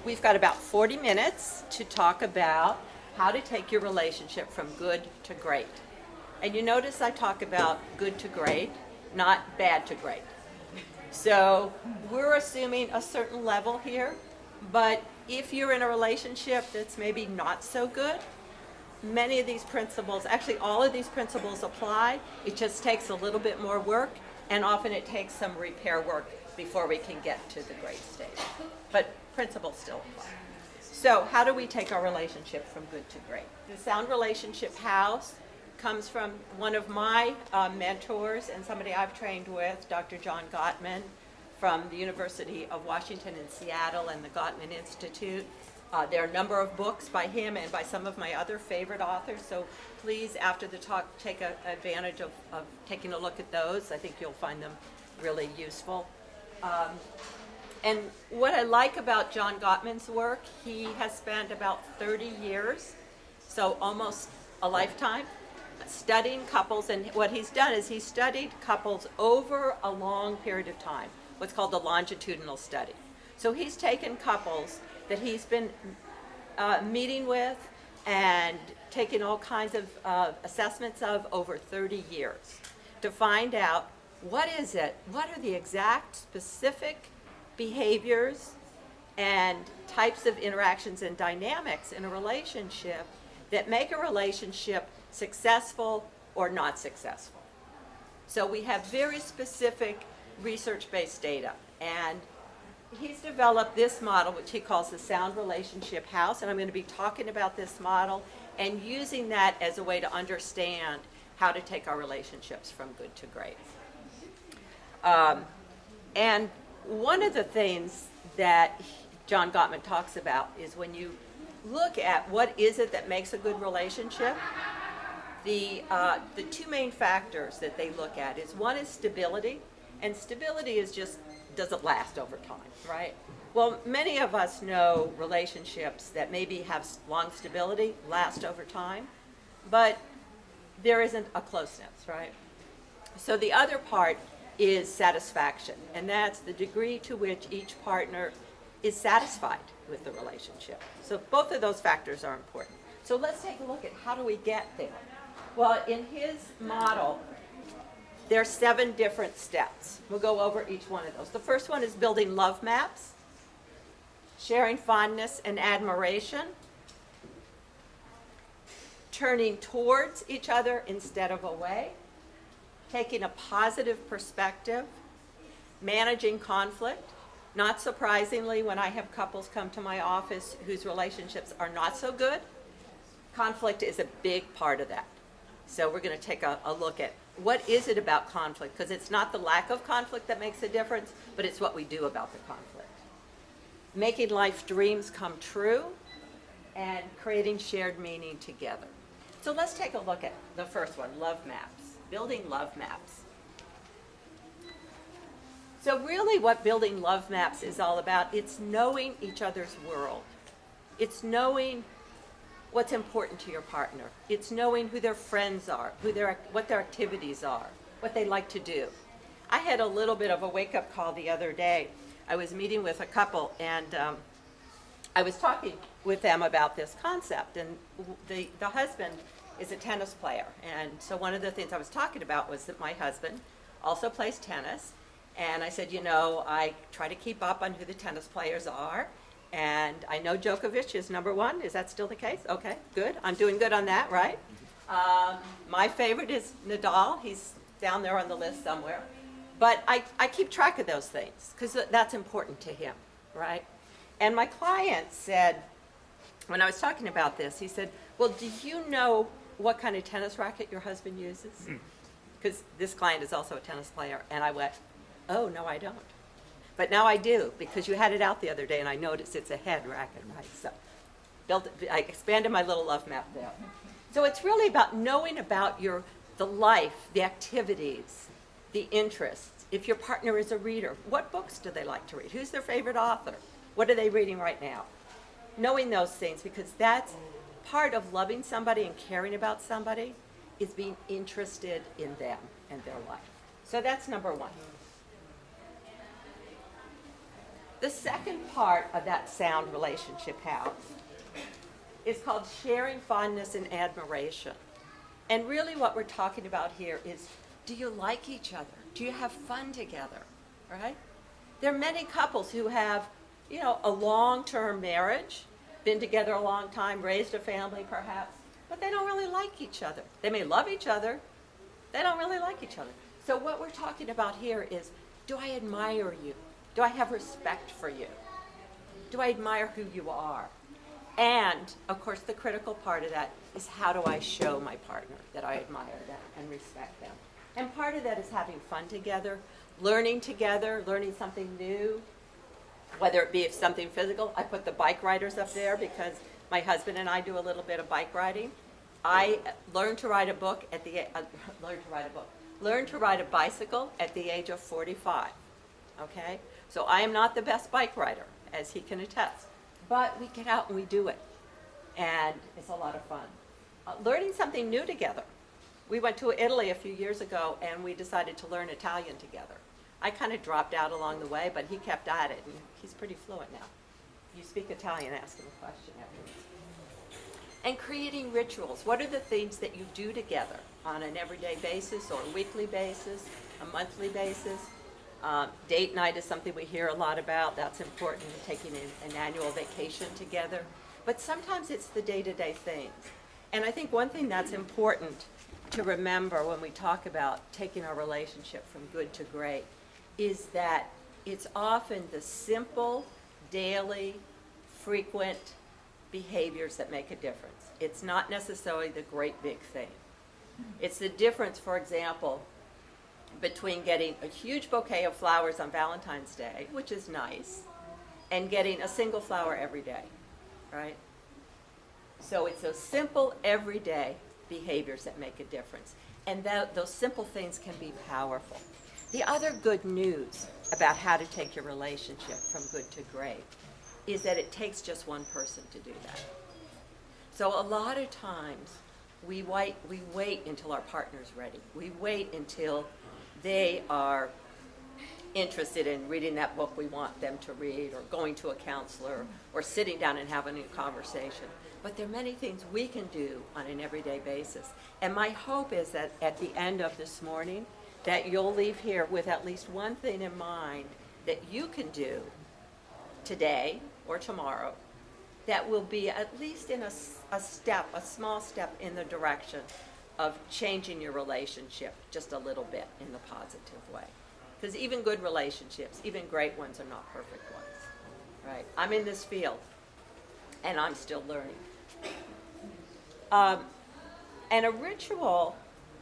we've got about 40 minutes to talk about how to take your relationship from good to great. And you notice I talk about good to great, not bad to great. So we're assuming a certain level here, but if you're in a relationship that's maybe not so good, many of these principles, actually all of these principles apply. It just takes a little bit more work, and often it takes some repair work before we can get to the great stage. But principles still apply. So how do we take our relationship from good to great? The Sound Relationship House comes from one of my mentors and somebody I've trained with, Dr. John Gottman from the University of Washington in Seattle and the Gottman Institute. There are a number of books by him and by some of my other favorite authors, so please, after the talk, take advantage of taking a look at those. I think you'll find them really useful. And what I like about John Gottman's work, he has spent about 30 years, so almost a lifetime, studying couples. And what he's done is he's studied couples over a long period of time, what's called a longitudinal study. So he's taken couples that he's been meeting with and taking all kinds of assessments of over 30 years to find out what are the exact specific behaviors and types of interactions and dynamics in a relationship that make a relationship successful or not successful. So we have very specific research-based data, and he's developed this model, which he calls the Sound Relationship House, and I'm going to be talking about this model and using that as a way to understand how to take our relationships from good to great. And one of the things that John Gottman talks about is when you look at what is it that makes a good relationship, the two main factors that they look at is one is stability, and stability is just, does it last over time, right? Well, many of us know relationships that maybe have long stability, last over time, but there isn't a closeness, right? So the other part is satisfaction, and that's the degree to which each partner is satisfied with the relationship. So both of those factors are important. So let's take a look at how do we get there. Well, in his model, there are 7 different steps. We'll go over each one of those. The first one is building love maps, sharing fondness and admiration, turning towards each other instead of away, taking a positive perspective, managing conflict. Not surprisingly, when I have couples come to my office whose relationships are not so good, conflict is a big part of that. So we're going to take a look at what is it about conflict, because it's not the lack of conflict that makes a difference, but it's what we do about the conflict. Making life dreams come true and creating shared meaning together. So let's take a look at the first one, love maps, building love maps. So really what building love maps is all about, it's knowing each other's world. It's knowing what's important to your partner. It's knowing who their friends are, what their activities are, what they like to do. I had a little bit of a wake-up call the other day. I was meeting with a couple, and I was talking with them about this concept, and the husband is a tennis player. And so one of the things I was talking about was that my husband also plays tennis. And I said, you know, I try to keep up on who the tennis players are. And I know Djokovic is number 1. Is that still the case? Okay, good. I'm doing good on that, right? My favorite is Nadal. He's down there on the list somewhere. But I keep track of those things because that's important to him, right? And my client said, when I was talking about this, he said, well, do you know what kind of tennis racket your husband uses? Because this client is also a tennis player. And I went, oh, no, I don't. But now I do, because you had it out the other day, and I noticed it's a head racket, right? So I expanded my little love map there. So it's really about knowing about the life, the activities, the interests. If your partner is a reader, what books do they like to read? Who's their favorite author? What are they reading right now? Knowing those things, because that's part of loving somebody and caring about somebody, is being interested in them and their life. So that's number 1. The second part of that sound relationship house is called sharing fondness and admiration. And really what we're talking about here is, do you like each other? Do you have fun together, right? There are many couples who have, a long-term marriage, been together a long time, raised a family perhaps, but they don't really like each other. They may love each other, they don't really like each other. So what we're talking about here is, do I admire you? Do I have respect for you? Do I admire who you are? And, of course, the critical part of that is, how do I show my partner that I admire them and respect them? And part of that is having fun together, learning something new, whether it be something physical. I put the bike riders up there because my husband and I do a little bit of bike riding. I learned to ride a bicycle at the age of 45, okay? So I am not the best bike rider, as he can attest. But we get out and we do it, and it's a lot of fun. Learning something new together. We went to Italy a few years ago, and we decided to learn Italian together. I kind of dropped out along the way, but he kept at it, and he's pretty fluent now. You speak Italian, ask him a question afterwards. And creating rituals. What are the things that you do together on an everyday basis or a weekly basis, a monthly basis? Date night is something we hear a lot about. That's important, taking an annual vacation together. But sometimes it's the day-to-day things. And I think one thing that's important to remember when we talk about taking our relationship from good to great is that it's often the simple, daily, frequent behaviors that make a difference. It's not necessarily the great big thing. It's the difference, for example, between getting a huge bouquet of flowers on Valentine's Day, which is nice, and getting a single flower every day, right? So it's those simple, everyday behaviors that make a difference. And those simple things can be powerful. The other good news about how to take your relationship from good to great is that it takes just one person to do that. So a lot of times we wait until our partner's ready. We wait until they are interested in reading that book we want them to read, or going to a counselor, or sitting down and having a conversation. But there are many things we can do on an everyday basis. And my hope is that at the end of this morning, that you'll leave here with at least one thing in mind that you can do today or tomorrow that will be at least in a small step in the direction of changing your relationship just a little bit in the positive way. Because even good relationships, even great ones, are not perfect ones, right? I'm in this field, and I'm still learning. And a ritual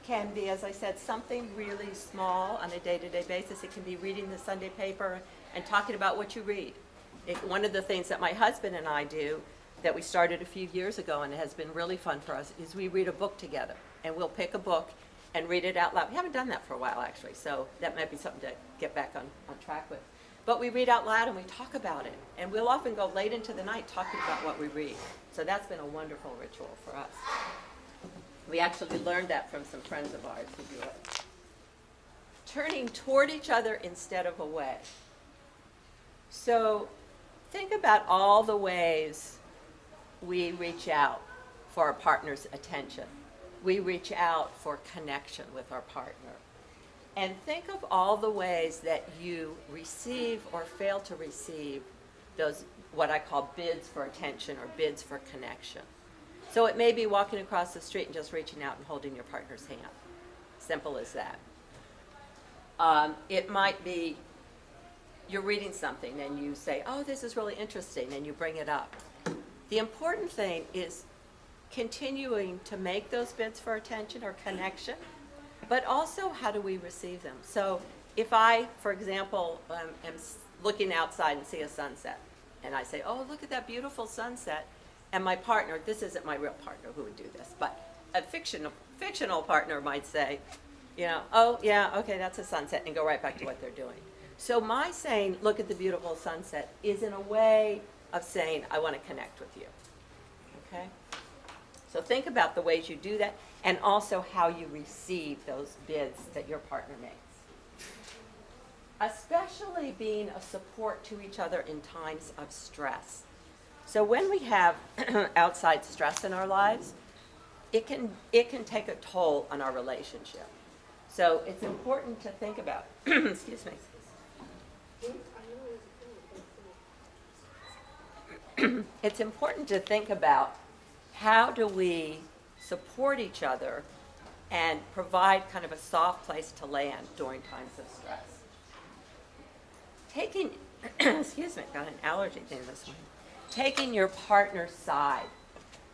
can be, as I said, something really small on a day-to-day basis. It can be reading the Sunday paper and talking about what you read. One of the things that my husband and I do that we started a few years ago, and it has been really fun for us, is we read a book together. And we'll pick a book and read it out loud. We haven't done that for a while, actually, so that might be something to get back on track with. But we read out loud and we talk about it. And we'll often go late into the night talking about what we read. So that's been a wonderful ritual for us. We actually learned that from some friends of ours who do it. Turning toward each other instead of away. So think about all the ways we reach out for our partner's attention. We reach out for connection with our partner. And think of all the ways that you receive or fail to receive those, what I call bids for attention or bids for connection. So it may be walking across the street and just reaching out and holding your partner's hand. Simple as that. It might be you're reading something and you say, oh, this is really interesting, and you bring it up. The important thing is continuing to make those bids for attention or connection, but also how do we receive them? So if I, for example, am looking outside and see a sunset, and I say, oh, look at that beautiful sunset, and my partner, this isn't my real partner who would do this, but a fictional partner might say, oh, yeah, okay, that's a sunset, and go right back to what they're doing. So my saying, look at the beautiful sunset, is in a way of saying, I want to connect with you, okay? So think about the ways you do that, and also how you receive those bids that your partner makes. especially being a support to each other in times of stress. So when we have outside stress in our lives, it can take a toll on our relationship. So it's important to think about, excuse me. It's important to think about how do we support each other and provide kind of a soft place to land during times of stress. Taking, excuse me, got an allergy thing this morning. Taking your partner's side.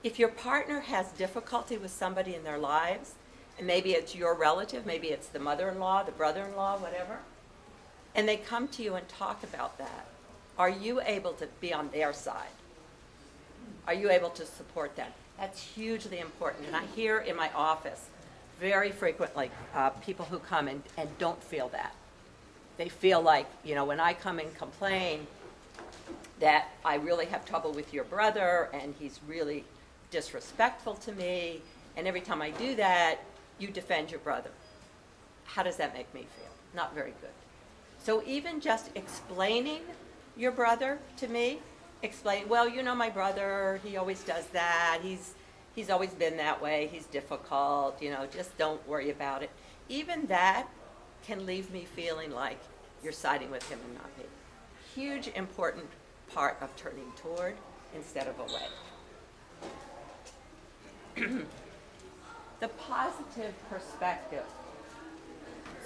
If your partner has difficulty with somebody in their lives, and maybe it's your relative, maybe it's the mother-in-law, the brother-in-law, whatever, and they come to you and talk about that, are you able to be on their side? Are you able to support them? That's hugely important. And I hear in my office very frequently people who come and don't feel that. They feel like, when I come and complain that I really have trouble with your brother and he's really disrespectful to me, and every time I do that, you defend your brother. How does that make me feel? Not very good. So even just explaining your brother to me, well, my brother, he always does that. He's always been that way. He's difficult, just don't worry about it. Even that can leave me feeling like you're siding with him and not me. Huge, important part of turning toward instead of away. The positive perspective.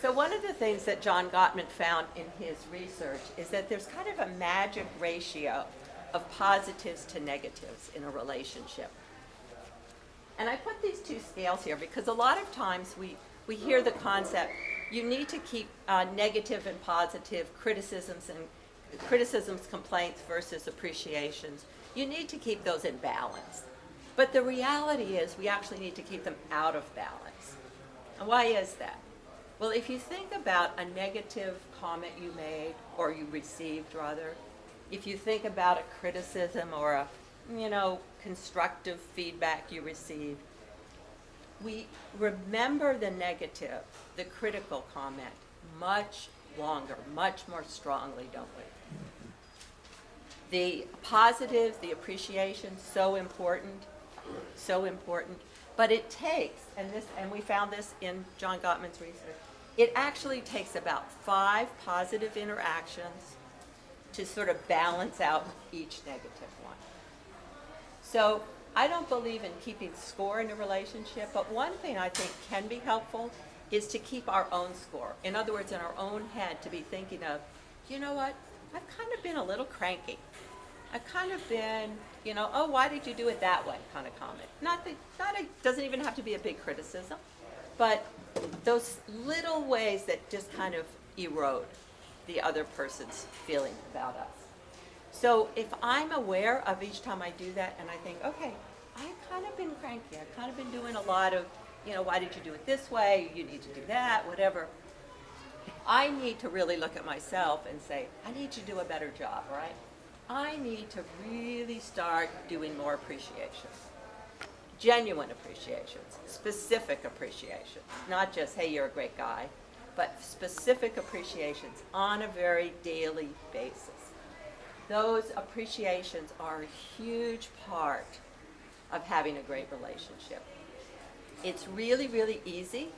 So one of the things that John Gottman found in his research is that there's kind of a magic ratio of positives to negatives in a relationship. And I put these two scales here because a lot of times we hear the concept, you need to keep negative and positive criticisms, complaints versus appreciations. You need to keep those in balance. But the reality is we actually need to keep them out of balance. And why is that? Well, if you think about a negative comment you made, or you received rather, if you think about a criticism or a, constructive feedback you received, we remember the negative, the critical comment, much longer, much more strongly, don't we? The positive, the appreciation, so important, but it takes, and we found this in John Gottman's research, it actually takes about 5 positive interactions to sort of balance out each negative one. So I don't believe in keeping score in a relationship, but one thing I think can be helpful is to keep our own score. In other words, in our own head, to be thinking of, you know what, I've kind of been a little cranky. I've kind of been, oh, why did you do it that way kind of comment. It doesn't even have to be a big criticism, but those little ways that just kind of erode the other person's feeling about us. So if I'm aware of each time I do that and I think, okay, I've kind of been cranky, I've kind of been doing a lot of, why did you do it this way, you need to do that, whatever. I need to really look at myself and say, I need to do a better job, right? I need to really start doing more appreciation. Genuine appreciations, specific appreciations, not just, hey, you're a great guy, but specific appreciations on a very daily basis. Those appreciations are a huge part of having a great relationship. It's really, really easy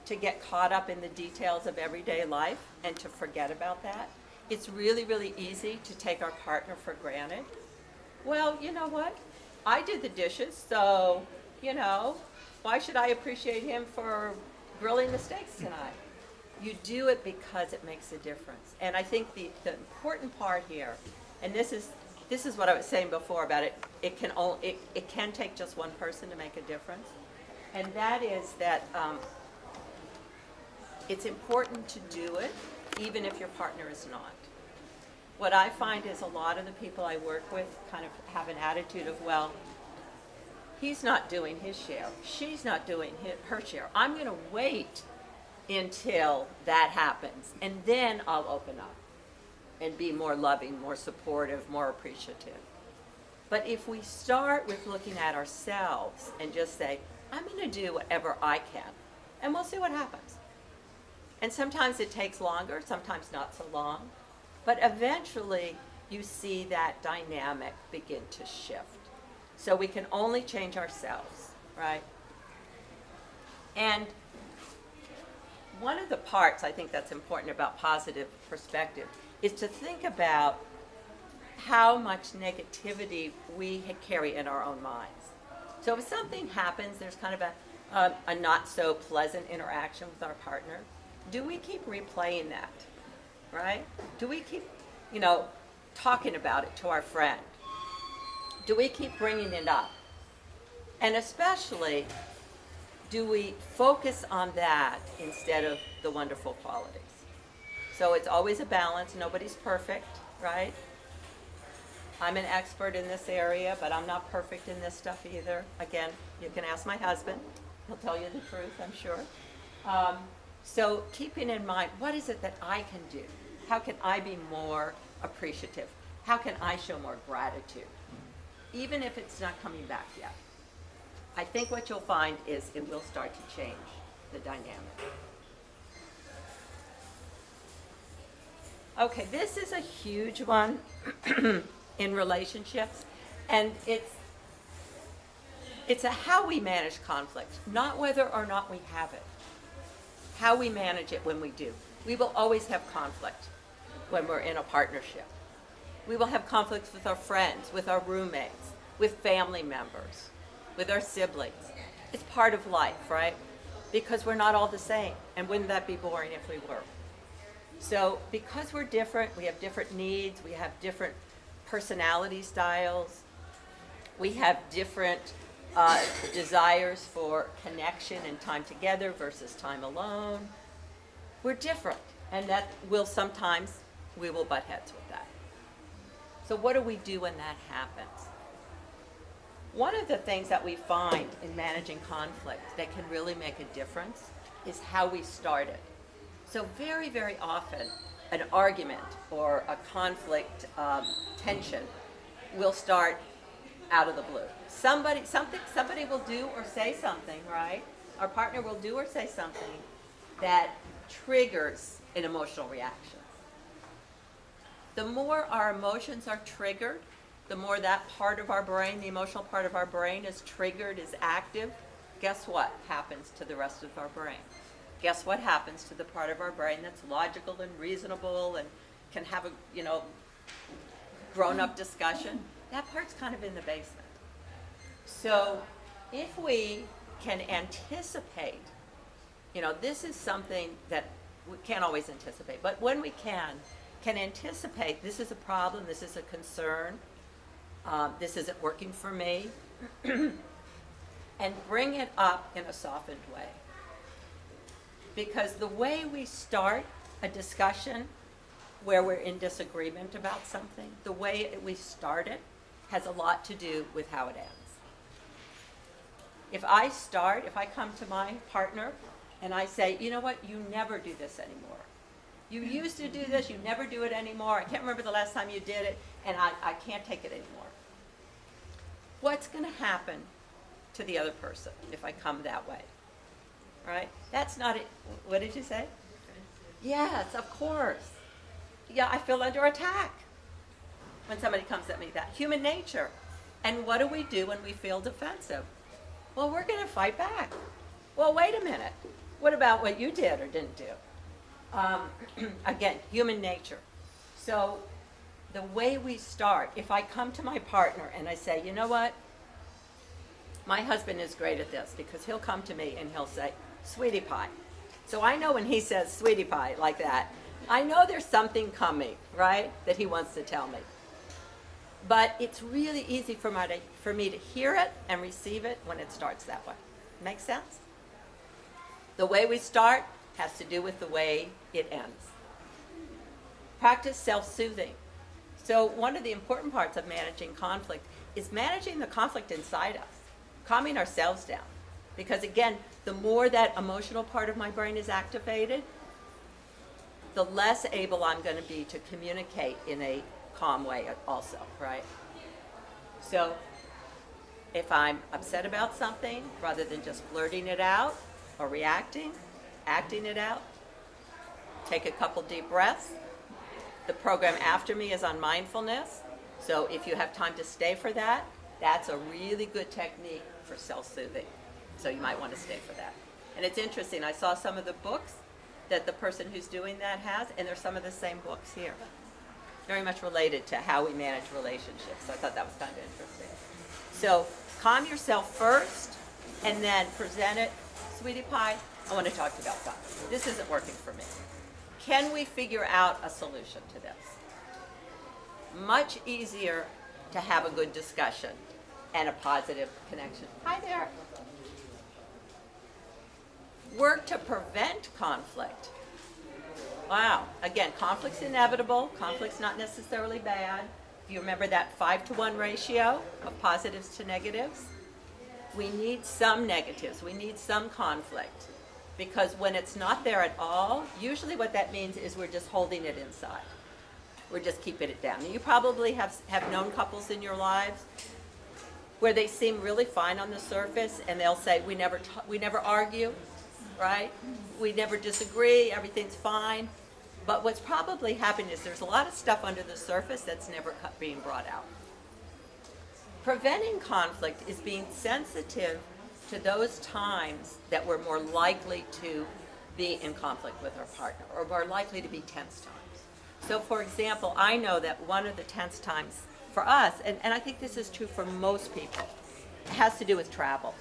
to get caught up in the details of everyday life and to forget about that. It's really, really easy to take our partner for granted. Well, you know what? I did the dishes, so, why should I appreciate him for grilling the steaks tonight? You do it because it makes a difference. And I think the important part here, and this is what I was saying before about it, it can take just one person to make a difference. And that is that it's important to do it even if your partner is not. What I find is a lot of the people I work with kind of have an attitude of, well, he's not doing his share, she's not doing her share. I'm going to wait until that happens, and then I'll open up and be more loving, more supportive, more appreciative. But if we start with looking at ourselves and just say, I'm going to do whatever I can, and we'll see what happens. And sometimes it takes longer, sometimes not so long. But eventually, you see that dynamic begin to shift. So we can only change ourselves, right? And one of the parts I think that's important about positive perspective is to think about how much negativity we carry in our own minds. So if something happens, there's kind of a not so pleasant interaction with our partner, do we keep replaying that, right? Do we keep, talking about it to our friend? Do we keep bringing it up? And especially, do we focus on that instead of the wonderful qualities? So it's always a balance. Nobody's perfect, right? I'm an expert in this area, but I'm not perfect in this stuff either. Again, you can ask my husband. He'll tell you the truth, I'm sure. So keeping in mind, what is it that I can do? How can I be more appreciative? How can I show more gratitude? Even if it's not coming back yet. I think what you'll find is it will start to change the dynamic. Okay, this is a huge one in relationships, and it's a how we manage conflict, not whether or not we have it. How we manage it when we do. We will always have conflict when we're in a partnership. We will have conflicts with our friends, with our roommates, with family members, with our siblings. It's part of life, right? Because we're not all the same. And wouldn't that be boring if we were? So because we're different, we have different needs, we have different personality styles, we have different desires for connection and time together versus time alone. We're different, and that will sometimes, we will butt heads with that. So what do we do when that happens? One of the things that we find in managing conflict that can really make a difference is how we start it. So very, very often, an argument or a conflict tension will start out of the blue. Somebody will do or say something, right? Our partner will do or say something that triggers an emotional reaction. The more our emotions are triggered, the more that part of our brain, the emotional part of our brain is triggered, is active, guess what happens to the rest of our brain? Guess what happens to the part of our brain that's logical and reasonable and can have a, grown-up discussion? That part's kind of in the basement. So if we can anticipate, this is something that we can't always anticipate, but when we can anticipate, this is a problem, this is a concern, this isn't working for me, and bring it up in a softened way. Because the way we start a discussion where we're in disagreement about something, the way we start it has a lot to do with how it ends. If I come to my partner and I say, you know what, you never do this anymore. You used to do this, you never do it anymore. I can't remember the last time you did it, and I can't take it anymore. What's going to happen to the other person if I come that way? Right? That's not it. What did you say? Yes, of course. Yeah, I feel under attack when somebody comes at me that. Human nature. And what do we do when we feel defensive? Well, we're going to fight back. Well, wait a minute. What about what you did or didn't do? Again, human nature. So the way we start, if I come to my partner and I say, you know what? My husband is great at this because he'll come to me and he'll say, sweetie pie. So I know when he says sweetie pie like that, I know there's something coming, right, that he wants to tell me. But it's really easy for me to hear it and receive it when it starts that way. Make sense? The way we start has to do with the way it ends. Practice self-soothing. So one of the important parts of managing conflict is managing the conflict inside us, calming ourselves down. Because again, the more that emotional part of my brain is activated, the less able I'm going to be to communicate in a calm way also, right? So if I'm upset about something, rather than just blurting it out or reacting, acting it out, take a couple deep breaths. The program after me is on mindfulness. So if you have time to stay for that, that's a really good technique for self-soothing. So you might want to stay for that. And it's interesting, I saw some of the books that the person who's doing that has, and there's some of the same books here. Very much related to how we manage relationships. So I thought that was kind of interesting. So calm yourself first, and then present it. Sweetie pie, I want to talk to you about that. This isn't working for me. Can we figure out a solution to this? Much easier to have a good discussion and a positive connection. Hi there. Work to prevent conflict. Wow. Again, conflict's inevitable. Conflict's not necessarily bad. If you remember that 5-to-1 ratio of positives to negatives, we need some negatives. We need some conflict. Because when it's not there at all, usually what that means is we're just holding it inside. We're just keeping it down. You probably have known couples in your lives where they seem really fine on the surface, and they'll say, we never argue, right? We never disagree, everything's fine. But what's probably happening is there's a lot of stuff under the surface that's never being brought out. Preventing conflict is being sensitive to those times that we're more likely to be in conflict with our partner, or more likely to be tense times. So for example, I know that one of the tense times for us, and I think this is true for most people, has to do with travel,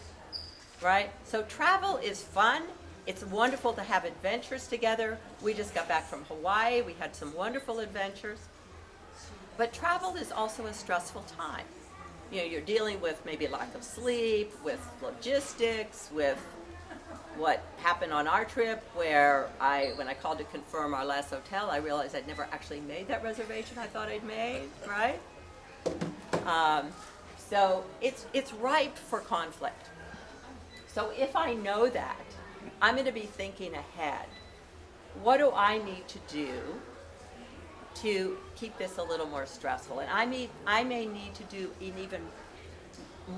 right? So travel is fun. It's wonderful to have adventures together. We just got back from Hawaii. We had some wonderful adventures. But travel is also a stressful time. You know, you're dealing with maybe lack of sleep, with logistics, with what happened on our trip where when I called to confirm our last hotel, I realized I'd never actually made that reservation I thought I'd made, right? So it's ripe for conflict. So if I know that, I'm going to be thinking ahead. What do I need to do to keep this a little more stressful? And I may need to do an even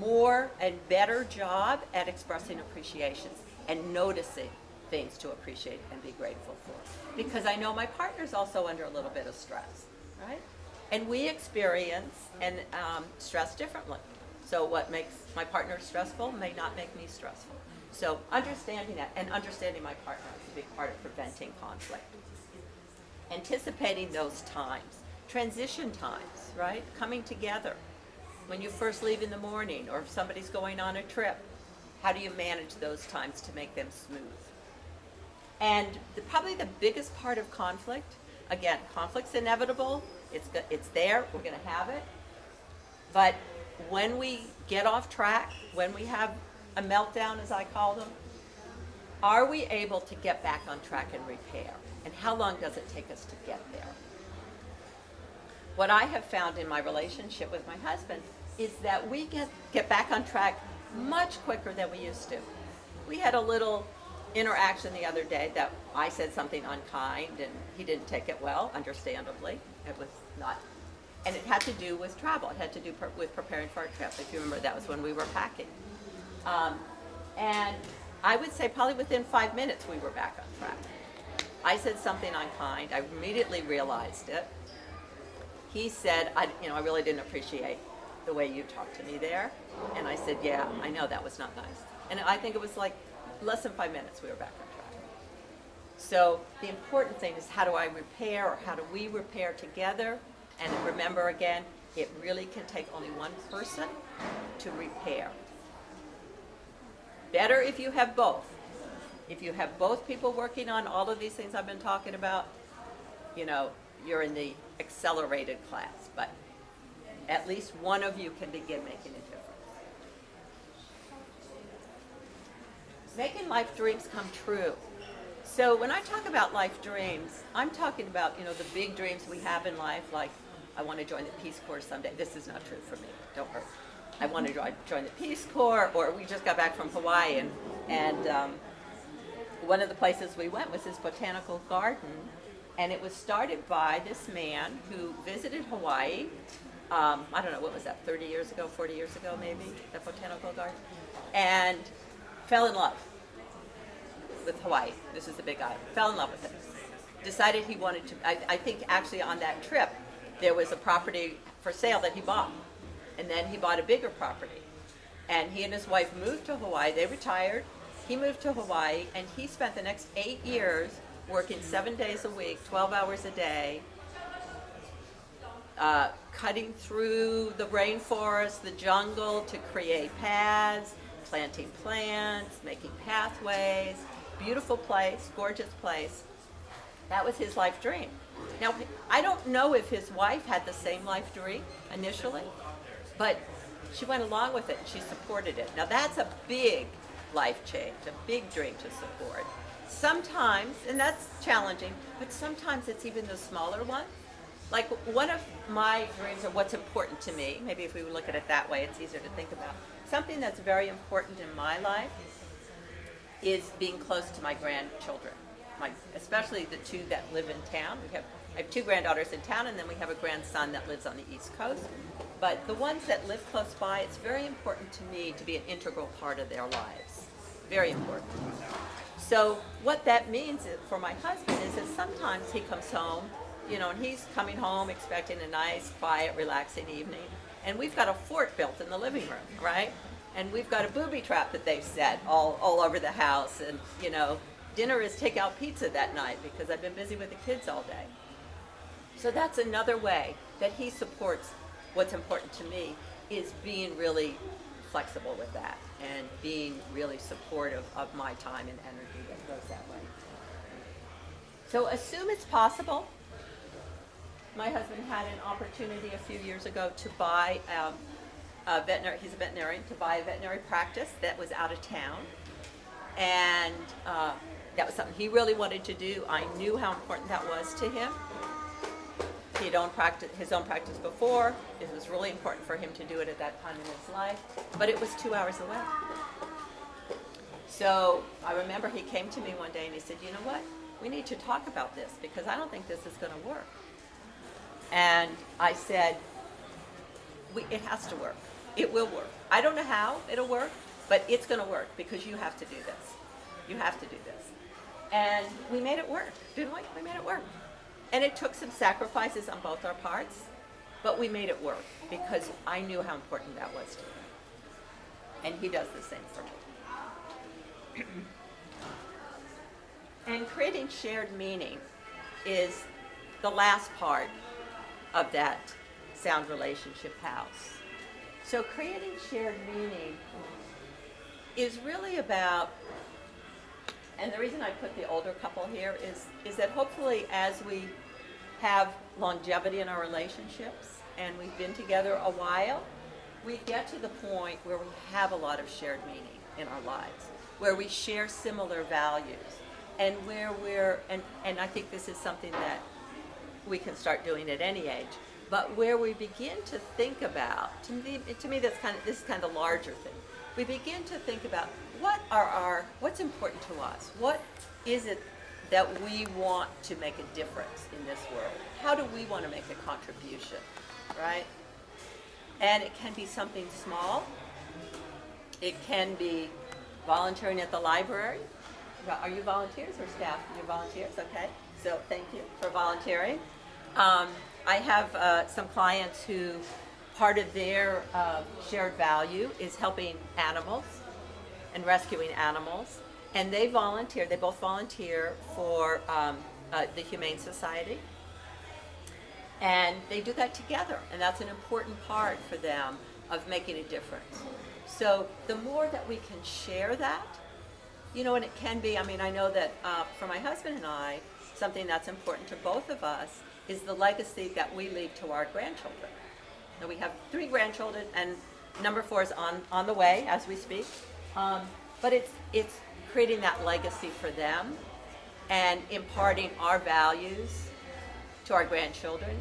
more and better job at expressing appreciation and noticing things to appreciate and be grateful for. Because I know my partner's also under a little bit of stress, right? And we experience stress differently. So what makes my partner stressful may not make me stressful. So understanding that and understanding my partner is a big part of preventing conflict. Anticipating those times, transition times, right? Coming together. When you first leave in the morning, or if somebody's going on a trip, how do you manage those times to make them smooth? And probably the biggest part of conflict, again, conflict's inevitable. It's there. We're going to have it. But when we get off track, when we have a meltdown, as I call them, are we able to get back on track and repair? And how long does it take us to get there? What I have found in my relationship with my husband is that we get back on track much quicker than we used to. We had a little interaction the other day that I said something unkind and he didn't take it well, understandably. It was not. And it had to do with travel. It had to do with preparing for our trip. If you remember, that was when we were packing. And I would say probably within 5 minutes we were back on track. I said something unkind. I immediately realized it. He said, I really didn't appreciate the way you talked to me there. And I said, yeah, I know that was not nice. And I think it was like less than 5 minutes we were back on track. So the important thing is, how do I repair, or how do we repair together? And remember again, it really can take only one person to repair. Better if you have both. If you have both people working on all of these things I've been talking about, you're in the accelerated class, but at least one of you can begin making a difference. Making life dreams come true. So when I talk about life dreams, I'm talking about, the big dreams we have in life, like I want to join the Peace Corps someday. This is not true for me, don't worry. I want to join the Peace Corps, or we just got back from Hawaii, and one of the places we went was this botanical garden, and it was started by this man who visited Hawaii, I don't know, what was that, 30 years ago, 40 years ago maybe, the botanical garden, and fell in love with Hawaii. This is the big island. Fell in love with it. decided he wanted to, I think actually on that trip, there was a property for sale that he bought. And then he bought a bigger property. And he and his wife moved to Hawaii. They retired. He moved to Hawaii, and he spent the next 8 years working 7 days a week, 12 hours a day, cutting through the rainforest, the jungle to create paths, planting plants, making pathways. Beautiful place, gorgeous place. That was his life dream. Now, I don't know if his wife had the same life dream initially, but she went along with it and she supported it. Now, that's a big life change, a big dream to support. Sometimes, and that's challenging, but sometimes it's even the smaller one. Like one of my dreams, or what's important to me, maybe if we look at it that way, it's easier to think about. Something that's very important in my life is being close to my grandchildren, especially the two that live in town. I have 2 granddaughters in town, and then we have a grandson that lives on the East Coast. But the ones that live close by, it's very important to me to be an integral part of their lives. Very important. So what that means for my husband is that sometimes he comes home, and he's coming home expecting a nice, quiet, relaxing evening. And we've got a fort built in the living room, right? And we've got a booby trap that they've set all over the house. And, dinner is takeout pizza that night because I've been busy with the kids all day. So that's another way that he supports what's important to me, is being really flexible with that and being really supportive of my time and energy that goes that way. So assume it's possible. My husband had an opportunity a few years ago to buy he's a veterinarian, to buy a veterinary practice that was out of town. And that was something he really wanted to do. I knew how important that was to him. He'd owned his own practice before. It was really important for him to do it at that time in his life, but it was 2 hours away. So I remember he came to me one day and he said, "You know what? We need to talk about this because I don't think this is going to work." And I said, "It has to work. It will work. I don't know how it'll work, but it's going to work because you have to do this. You have to do this." And we made it work, didn't we? We made it work. And it took some sacrifices on both our parts, but we made it work because I knew how important that was to him. And he does the same for me. And creating shared meaning is the last part of that sound relationship house. So creating shared meaning is really about, and the reason I put the older couple here is that hopefully as we have longevity in our relationships and we've been together a while, we get to the point where we have a lot of shared meaning in our lives, where we share similar values, and where and I think this is something that we can start doing at any age, but where we begin to think about, to me this is kind of the larger thing. We begin to think about what's important to us. What is it that we want to make a difference in this world? How do we want to make a contribution, right? And it can be something small. It can be volunteering at the library. Are you volunteers or staff? You're volunteers, okay. So thank you for volunteering. I have some clients who part of their shared value is helping animals and rescuing animals. And they both volunteer for the Humane Society. And they do that together, and that's an important part for them of making a difference. So the more that we can share that, and it can be, I know that for my husband and I, something that's important to both of us is the legacy that we leave to our grandchildren. Now we have 3 grandchildren, and number 4 is on the way as we speak. But it's creating that legacy for them and imparting our values to our grandchildren,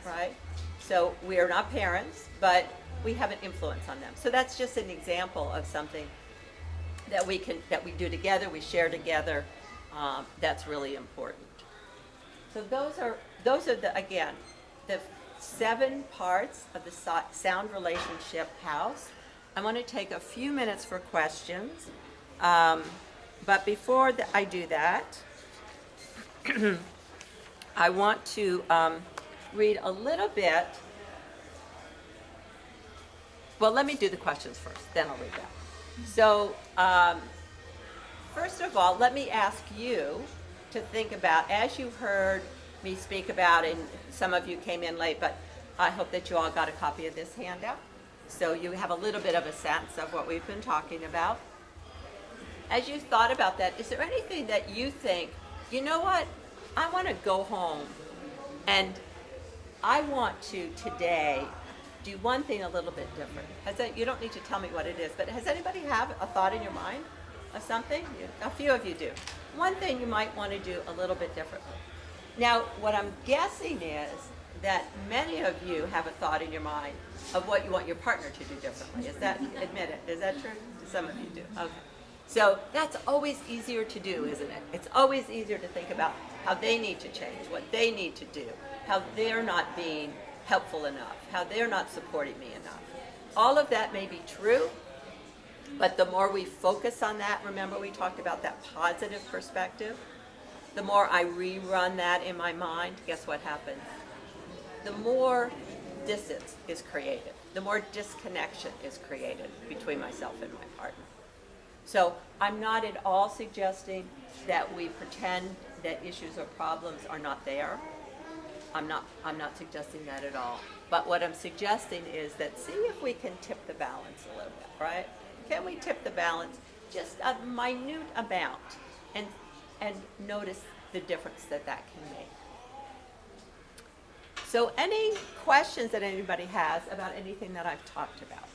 right? So we are not parents, but we have an influence on them. So that's just an example of something that we do together, we share together. That's really important. So those are the 7 parts of the sound relationship house. I want to take a few minutes for questions, but before I do that, I want to read a little bit. Well, let me do the questions first, then I'll read that. So, first of all, let me ask you to think about, as you heard me speak about, and some of you came in late, but I hope that you all got a copy of this handout. So you have a little bit of a sense of what we've been talking about. As you thought about that, is there anything that you think, you know what, I want to go home and I want to today do one thing a little bit different? You don't need to tell me what it is, but has anybody have a thought in your mind of something? A few of you do. One thing you might want to do a little bit differently. Now, what I'm guessing is that many of you have a thought in your mind of what you want your partner to do differently. Admit it, is that true? Some of you do, okay. So that's always easier to do, isn't it? It's always easier to think about how they need to change, what they need to do, how they're not being helpful enough, how they're not supporting me enough. All of that may be true, but the more we focus on that, remember we talked about that positive perspective, the more I rerun that in my mind, guess what happens? The more distance is created, the more disconnection is created between myself and my partner. So I'm not at all suggesting that we pretend that issues or problems are not there. I'm not suggesting that at all. But what I'm suggesting is that see if we can tip the balance a little bit, right? Can we tip the balance just a minute amount and notice the difference that that can make? So any questions that anybody has about anything that I've talked about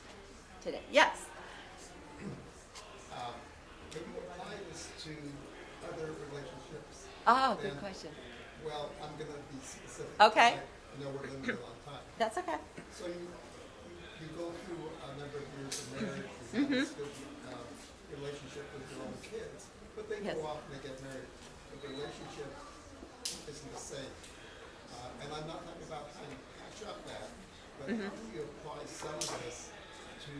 today? Yes? When you apply this to other relationships. Oh, good question. Well, I'm going to be specific. Okay. I know we're limited on time. That's okay. So you go through a number of years of marriage, you have this good relationship with your own kids, but they Yes. go off and they get married. The relationship isn't the same. And I'm not talking about how you patch up that, but how do you apply some of this to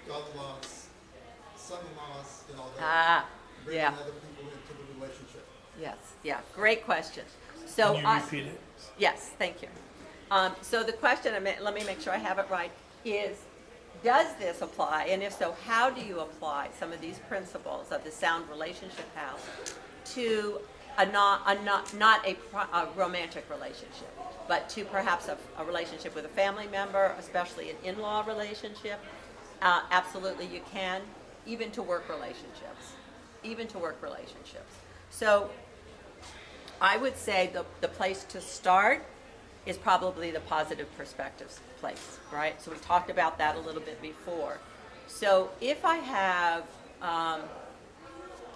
daughter-in-laws, son-in-laws, bringing Yeah. other people into the relationship? Yes, yeah, great question. So Can you repeat it? Yes, thank you. So the question, let me make sure I have it right, is does this apply? And if so, how do you apply some of these principles of the Sound Relationship House to not a romantic relationship, but to perhaps a relationship with a family member, especially an in-law relationship? Absolutely you can, even to work relationships. So I would say the place to start is probably the positive perspectives place, right? So we talked about that a little bit before. So if I have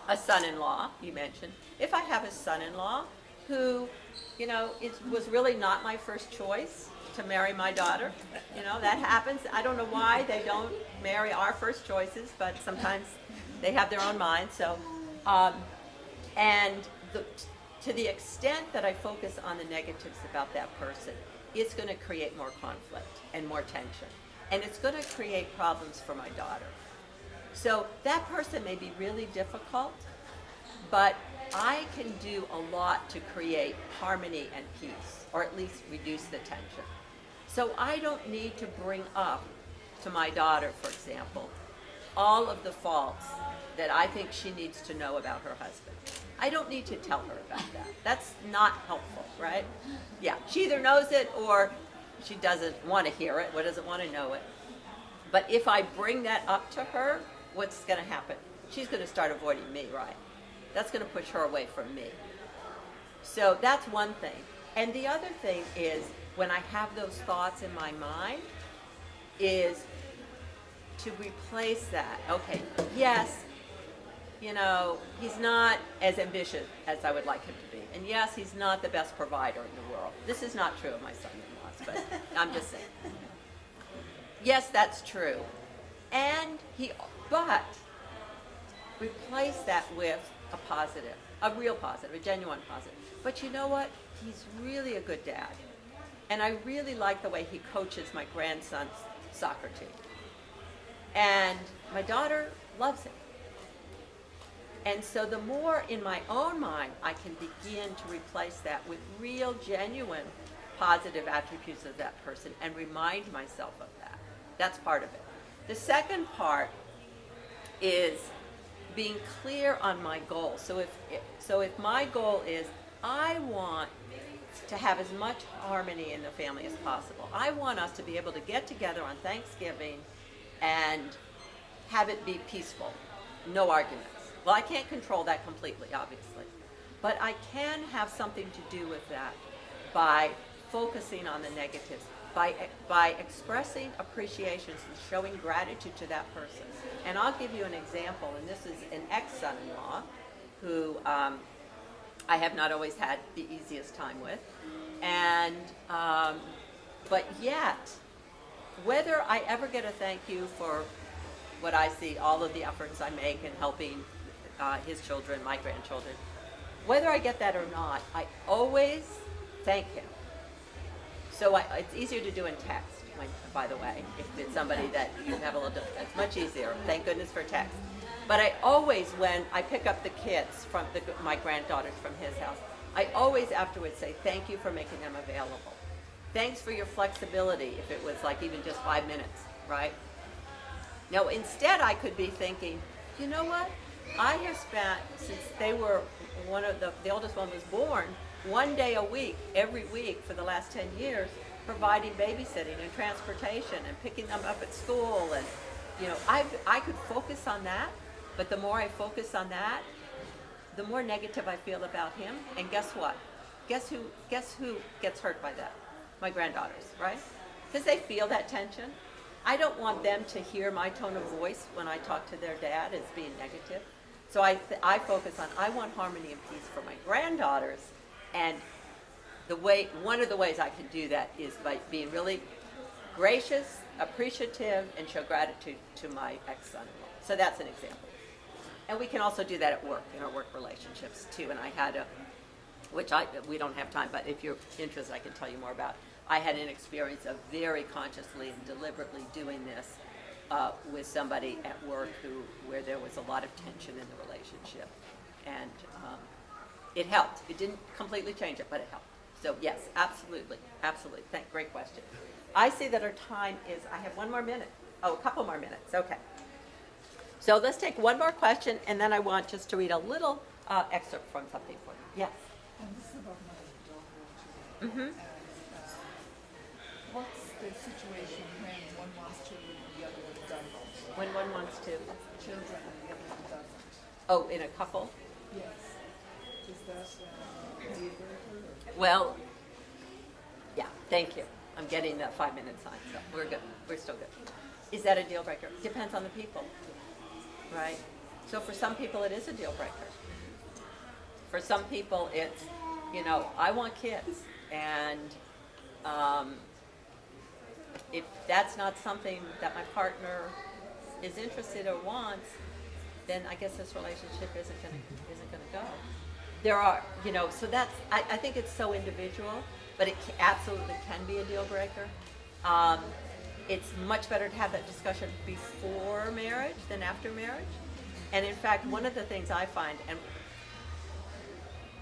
a son-in-law, you mentioned, if I have a son-in-law who, was really not my first choice to marry my daughter, that happens. I don't know why they don't marry our first choices, but sometimes they have their own mind. So, to the extent that I focus on the negatives about that person, it's going to create more conflict and more tension. And it's going to create problems for my daughter. So that person may be really difficult, but I can do a lot to create harmony and peace, or at least reduce the tension. So I don't need to bring up to my daughter, for example, all of the faults that I think she needs to know about her husband. I don't need to tell her about that. That's not helpful, right? Yeah, she either knows it or she doesn't want to hear it or doesn't want to know it. But if I bring that up to her, what's going to happen? She's going to start avoiding me, right? That's going to push her away from me. So that's one thing. And the other thing is, when I have those thoughts in my mind, is to replace that. Okay, yes, he's not as ambitious as I would like him to be. And yes, he's not the best provider in the world. This is not true of my son-in-laws, but I'm just saying. Yes, that's true. But replace that with a positive, a real positive, a genuine positive. But you know what? He's really a good dad. And I really like the way he coaches my grandson's soccer team. And my daughter loves him. And so the more in my own mind I can begin to replace that with real, genuine, positive attributes of that person and remind myself of that. That's part of it. The second part is being clear on my goal. So if my goal is I want to have as much harmony in the family as possible. I want us to be able to get together on Thanksgiving and have it be peaceful, no arguments. Well, I can't control that completely, obviously, but I can have something to do with that by focusing on the negatives, by expressing appreciation and showing gratitude to that person. And I'll give you an example, and this is an ex-son-in-law who I have not always had the easiest time with, and but yet, whether I ever get a thank you for what I see, all of the efforts I make in helping his children, my grandchildren, whether I get that or not, I always thank him. So it's easier to do in text, by the way, if it's somebody that you have a little difficult. It's much easier. Thank goodness for text. But I always, when I pick up the kids from my granddaughters from his house, I always afterwards say, thank you for making them available. Thanks for your flexibility, if it was like even just 5 minutes, right? Now, instead, I could be thinking, you know what? I have spent, since they were the oldest one was born, 1 day a week, every week for the last 10 years, providing babysitting and transportation and picking them up at school. And, you know, I could focus on that, but the more I focus on that, the more negative I feel about him. And guess what? Guess who gets hurt by that? My granddaughters, right? Because they feel that tension. I don't want them to hear my tone of voice when I talk to their dad as being negative. So I focus on, I want harmony and peace for my granddaughters. And one of the ways I can do that is by being really gracious, appreciative, and show gratitude to my ex-son-in-law. So that's an example. And we can also do that at work, in our work relationships too. And I had we don't have time, but if you're interested, I can tell you more about. I had an experience of very consciously and deliberately doing this with somebody at work where there was a lot of tension in the relationship. And it helped. It didn't completely change it, but it helped. So yes, absolutely, absolutely. Great question. I see that our time is, I have 1 more minute. Oh, a couple more minutes, okay. So let's take one more question, and then I want just to read a little excerpt from something for you. Yes? This is about my daughter. Mm-hmm. What's the situation when one wants to and the other one doesn't? When one wants to. Children and the other one doesn't. Oh, in a couple? Yes. Is that a deal breaker? Well, yeah, thank you. I'm getting that 5-minute sign, so we're good. We're still good. Is that a deal breaker? Depends on the people, right? So for some people, it is a deal breaker. For some people, it's, you know, I want kids, and if that's not something that my partner is interested or wants, then I guess this relationship isn't going to go. There are, you know, so that's, I think it's so individual, but it absolutely can be a deal breaker. It's much better to have that discussion before marriage than after marriage. And in fact, one of the things I find, and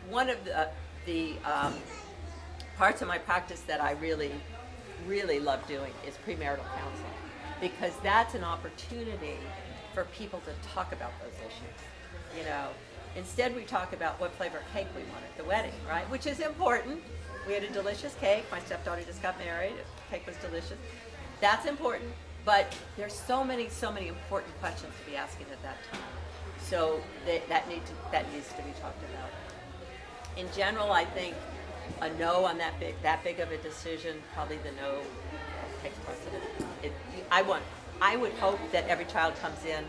one of the parts of my practice that I really, really love doing is premarital counseling, because that's an opportunity for people to talk about those issues. You know, instead we talk about what flavor cake we want at the wedding, right? Which is important. We had a delicious cake. My stepdaughter just got married. The cake was delicious. That's important. But there's so many important questions to be asking at that time. So that needs to be talked about. In general, I think a no on that big of a decision, probably the no takes precedent. I would hope that every child comes in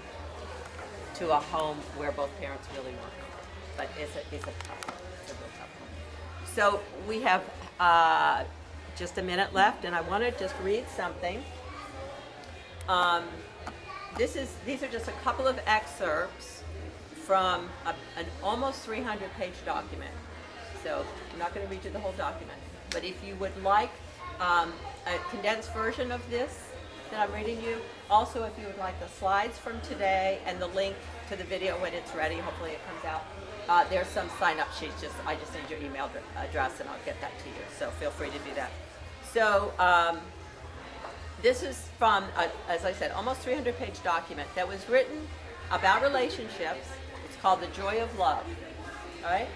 to a home where both parents really work, but it's a real tough one. So we have just a minute left, and I want to just read something. These are just a couple of excerpts from an almost 300-page document. So I'm not going to read you the whole document, but if you would like a condensed version of this, that I'm reading you. Also, if you would like the slides from today and the link to the video when it's ready, hopefully it comes out. There's some sign-up sheets. I just need your email address and I'll get that to you. So feel free to do that. So this is from, as I said, almost 300-page document that was written about relationships. It's called The Joy of Love. All right?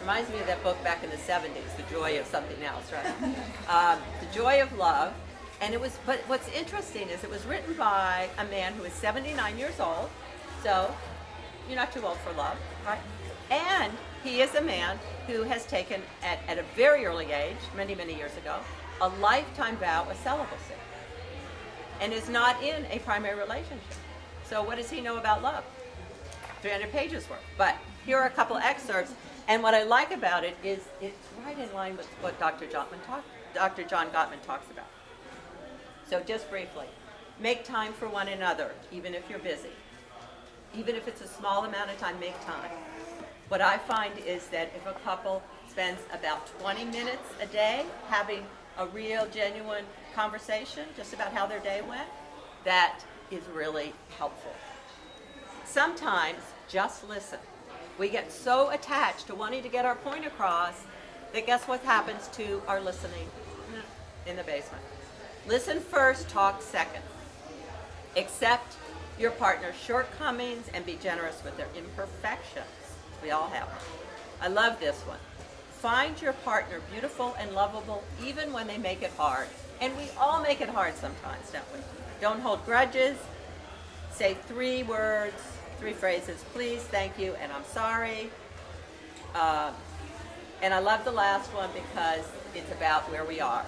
Reminds me of that book back in the 70s, The Joy of Something Else, right? The Joy of Love. And it was, but what's interesting is it was written by a man who is 79 years old. So you're not too old for love, right? And he is a man who has taken, at a very early age, many, many years ago, a lifetime vow of celibacy and is not in a primary relationship. So what does he know about love? 300 pages worth. But here are a couple excerpts. And what I like about it is it's right in line with what Dr. John Gottman talks about. So just briefly, make time for one another, even if you're busy. Even if it's a small amount of time, make time. What I find is that if a couple spends about 20 minutes a day having a real, genuine conversation just about how their day went, that is really helpful. Sometimes just listen. We get so attached to wanting to get our point across that guess what happens to our listening? In the basement. Listen first, talk second. Accept your partner's shortcomings and be generous with their imperfections. We all have them. I love this one. Find your partner beautiful and lovable even when they make it hard. And we all make it hard sometimes, don't we? Don't hold grudges. Say 3 words, 3 phrases, please, thank you, and I'm sorry. And I love the last one because it's about where we are.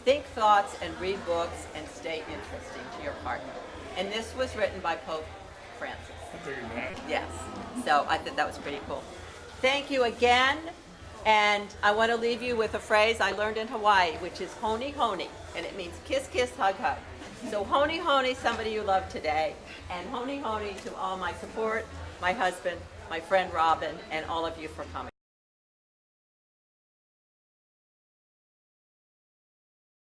Think thoughts and read books and stay interesting to your partner. And this was written by Pope Francis. Yes. So I thought that was pretty cool. Thank you again. And I want to leave you with a phrase I learned in Hawaii, which is honi honi. And it means kiss, kiss, hug, hug. So honi honi, somebody you love today. And honi honi to all my support, my husband, my friend Robin, and all of you for coming.